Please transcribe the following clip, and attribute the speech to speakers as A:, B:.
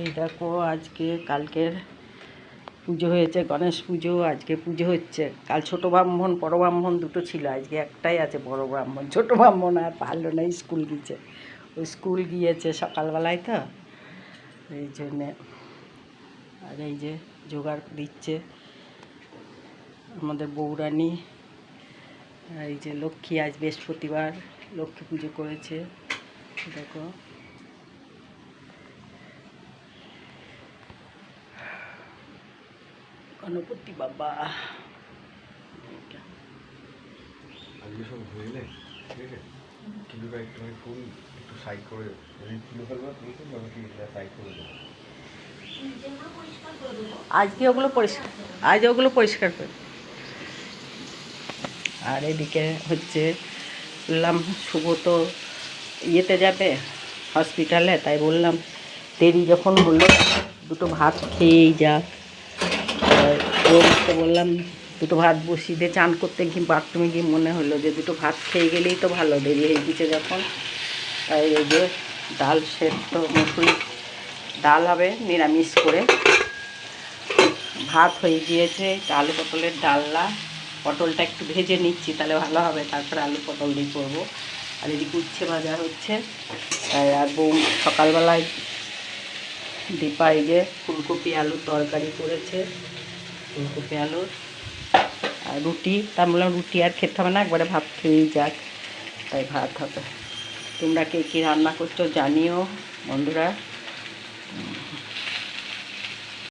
A: এই দেখো আজকে কালকের পুজো হয়েছে, গণেশ পুজো, আজকে পুজো হচ্ছে। কাল ছোটো ব্রাহ্মণ বড় ব্রাহ্মণ দুটো ছিল, আজকে একটাই আছে বড় ব্রাহ্মণ। ছোটো ব্রাহ্মণ আর পারলো না, স্কুল গিয়েছে। ওই স্কুল গিয়েছে সকালবেলায়, তো এই জন্যে। আর এই যে জোগাড় দিচ্ছে আমাদের বৌরানী। এই যে লক্ষ্মী, আজ বৃহস্পতিবার, লক্ষ্মী পুজো করেছে। দেখো গণপতি বাবা।
B: আজকে সব ধুইলে ঠিক আছে, কিলোটা একটুখানি ফুল একটু সাইড করে যদি কিলো ফেলবা তুলতে আমাকে সাইড করে দেবো।
A: আজকে ওগুলো পরিষ্কার, আজ ওগুলো পরিষ্কার করে। আর এদিকে হচ্ছে বললাম শুভ তো ইয়েতে যাবে হসপিটালে, তাই বললাম দেরি যখন হলো দুটো ভাত খেয়েই যাক। ওকে বললাম দুটো ভাত বসিয়ে দিয়ে চান করতে গিয়ে বাথরুমে গিয়ে মনে হলো যে দুটো ভাত খেয়ে গেলেই তো ভালো, দেরি হয়ে গেছে যখন। তাই এই যে ডাল সেদ্ধ, মুসুরি ডাল হবে নিরামিষ করে। ভাত হয়ে গিয়েছে, আলু পটলের ডালনা, পটলটা একটু ভেজে নিচ্ছি তাহলে ভালো হবে, তারপরে আলু পটল দিয়ে করবো। আর এদিকে উচ্ছে ভাজা হচ্ছে। আর বউ সকালবেলায় দীপা এই যে ফুলকপি আলুর তরকারি করেছে, ফুলকপি আলুর। আর রুটি, তা বললাম রুটি আর খেতে হবে না, একবারে ভাত খেয়েই যাক, তাই ভাত হবে। তোমরা কে কী রান্না করছো জানিও বন্ধুরা।